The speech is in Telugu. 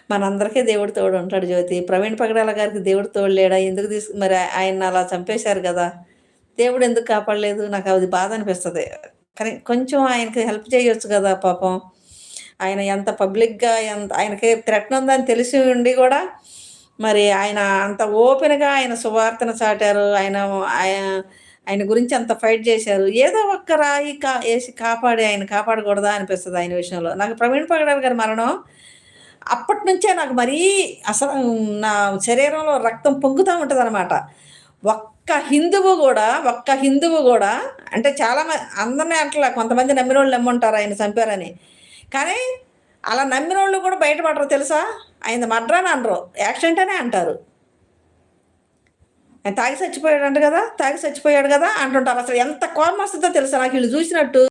మనందరికీ దేవుడు తోడు ఉంటాడు జ్యోతి. ప్రవీణ్ పగడాల గారికి దేవుడు తోడు లేడా? ఎందుకు మరి ఆయన్ని అలా చంపేశారు గదా! దేవుడు ఎందుకు కాపాడలేదు? నాకు అది బాధ అనిపిస్తది. కానీ కొంచెం ఆయనకి హెల్ప్ చేయొచ్చు గదా పాపం. ఆయన ఎంత పబ్లిక్‌గా ఆయనకి థ్రెట్ ఉందని తెలిసి ఉండి గూడా మరి ఆయన అంత ఓపెన్‌గా ఆయన సువార్తను చాటారు. ఆయ ఆయన గురించి అంత ఫైట్ జేశారు. ఏదో ఒక్క రాయి ఏసి ఆయన కాపాడకూడదా అనిపిస్తది ఆయన విషయంలో. నాకు ప్రవీణ్ పగడాల్ గారి మరణం అప్పటినుంచే నాకు మరీ అసలు నా శరీరంలో రక్తం పొంగుతా ఉంటదనమాట. ఒక్క హిందువు గూడా అంటే చాలా అందరిని అంటలా, కొంతమంది నమ్మినోళ్ళు నమ్ముంటారు ఆయన చంపారని. కానీ అలా నమ్మినోళ్ళు కూడా బయటపడరు తెలుసా? ఆయనది మర్డర్ అని అనరు. యాక్సిడెంట్ అనే అంటారు. ఆయన తాగి చచ్చిపోయాడు గదా! అంటుంటారు. అసలు ఎంత కోపమొస్తదో తెలుసా నాకు ఈళ్ళు జూసినట్టు.